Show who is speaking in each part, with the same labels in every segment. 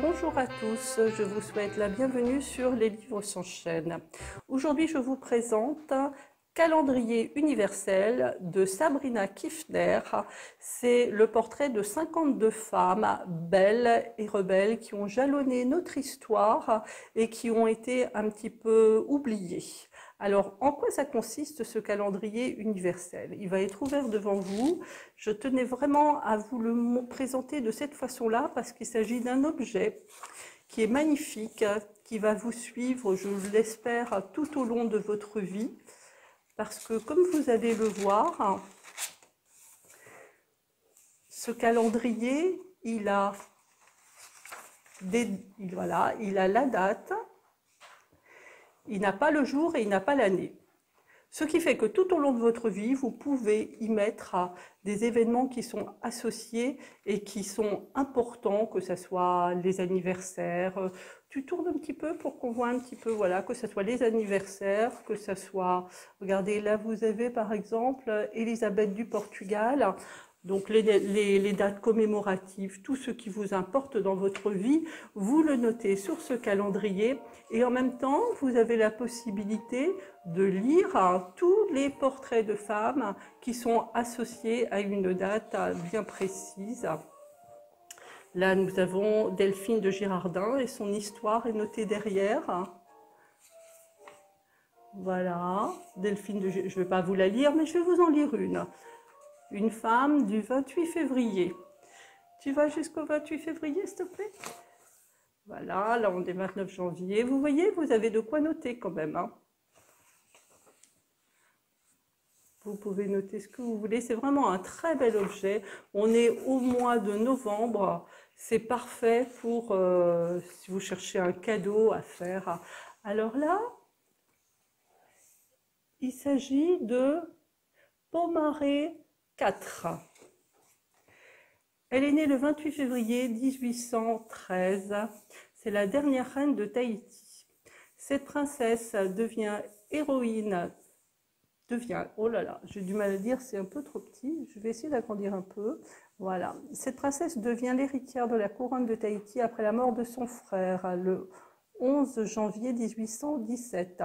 Speaker 1: Bonjour à tous, je vous souhaite la bienvenue sur Les Livres s'enchaînent. Aujourd'hui, je vous présente Calendrier universel de Sabrina Kiffner. C'est le portrait de 52 femmes belles et rebelles qui ont jalonné notre histoire et qui ont été un petit peu oubliées. Alors, en quoi ça consiste ce calendrier universel? Il va être ouvert devant vous. Je tenais vraiment à vous le présenter de cette façon-là parce qu'il s'agit d'un objet qui est magnifique, qui va vous suivre, je l'espère, tout au long de votre vie. Parce que, comme vous allez le voir, ce calendrier, il a la date, il n'a pas le jour et il n'a pas l'année. Ce qui fait que tout au long de votre vie, vous pouvez y mettre des événements qui sont associés et qui sont importants, que ce soit les anniversaires. Tu tournes un petit peu pour qu'on voit un petit peu, voilà, que ce soit les anniversaires, que ce soit, regardez, là vous avez par exemple Élisabeth du Portugal. Donc les dates commémoratives, tout ce qui vous importe dans votre vie, vous le notez sur ce calendrier et en même temps, vous avez la possibilité de lire tous les portraits de femmes qui sont associés à une date bien précise. Là, nous avons Delphine de Girardin et son histoire est notée derrière. Voilà, Delphine de Girardin, je ne vais pas vous la lire, mais je vais vous en lire une. Une femme du 28 février. Tu vas jusqu'au 28 février, s'il te plaît? Voilà, là on est 29 janvier. Vous voyez, vous avez de quoi noter quand même. Hein. Vous pouvez noter ce que vous voulez. C'est vraiment un très bel objet. On est au mois de novembre. C'est parfait pour si vous cherchez un cadeau à faire. Alors là, il s'agit de Pomaré IV. Elle est née le 28 février 1813. C'est la dernière reine de Tahiti. Cette princesse devient héroïne, oh là là, j'ai du mal à dire, c'est un peu trop petit. Je vais essayer d'agrandir un peu. Voilà. Cette princesse devient l'héritière de la couronne de Tahiti après la mort de son frère, le 11 janvier 1817,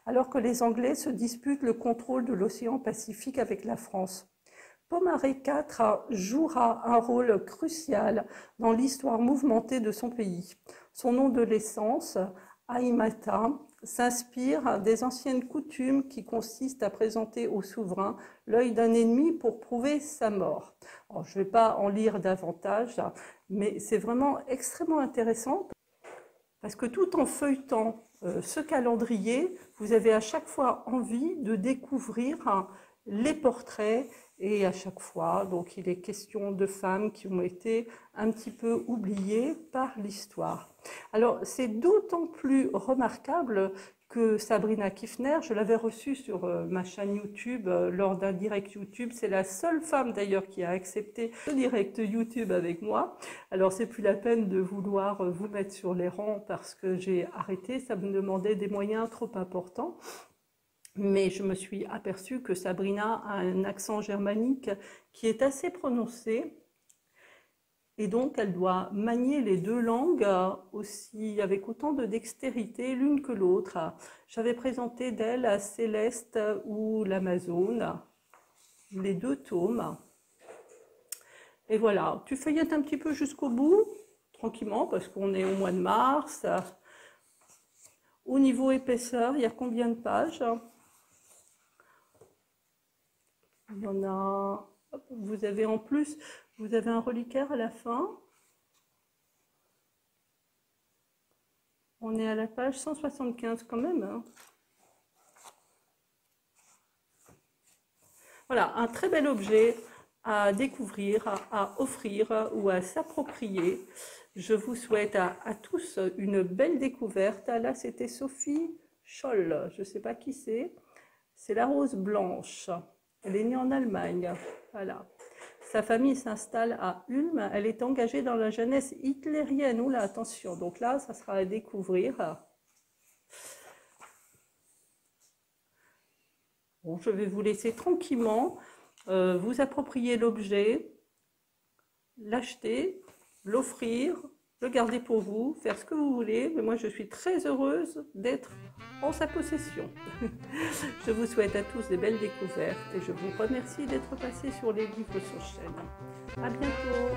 Speaker 1: alors que les Anglais se disputent le contrôle de l'océan Pacifique avec la France. Pomaré IV jouera un rôle crucial dans l'histoire mouvementée de son pays. Son nom de naissance, Aimata, s'inspire des anciennes coutumes qui consistent à présenter au souverain l'œil d'un ennemi pour prouver sa mort. Alors, je ne vais pas en lire davantage, mais c'est vraiment extrêmement intéressant parce que tout en feuilletant ce calendrier, vous avez à chaque fois envie de découvrir les portraits. Et à chaque fois, donc, il est question de femmes qui ont été un petit peu oubliées par l'histoire. Alors, c'est d'autant plus remarquable que Sabrina Kiffner, je l'avais reçue sur ma chaîne YouTube lors d'un direct YouTube. C'est la seule femme d'ailleurs qui a accepté le direct YouTube avec moi. Alors, c'est plus la peine de vouloir vous mettre sur les rangs parce que j'ai arrêté. Ça me demandait des moyens trop importants. Mais je me suis aperçue que Sabrina a un accent germanique qui est assez prononcé. Et donc, elle doit manier les deux langues aussi avec autant de dextérité l'une que l'autre. J'avais présenté d'elle Céleste ou l'Amazone, les deux tomes. Et voilà, tu feuillettes un petit peu jusqu'au bout, tranquillement, parce qu'on est au mois de mars. Au niveau épaisseur, il y a combien de pages ? Il y en a, vous avez en plus, vous avez un reliquaire à la fin. On est à la page 175 quand même. Hein. Voilà, un très bel objet à découvrir, à offrir ou à s'approprier. Je vous souhaite à tous une belle découverte. Là, c'était Sophie Scholl, je ne sais pas qui c'est. C'est la rose blanche. Elle est née en Allemagne. Voilà. Sa famille s'installe à Ulm. Elle est engagée dans la jeunesse hitlérienne. Oula, attention. Donc là, ça sera à découvrir. Bon, je vais vous laisser tranquillement vous approprier l'objet, l'acheter, l'offrir le garder pour vous, faire ce que vous voulez, mais moi je suis très heureuse d'être en sa possession. Je vous souhaite à tous des belles découvertes et je vous remercie d'être passé sur les livres sur chaîne. À bientôt.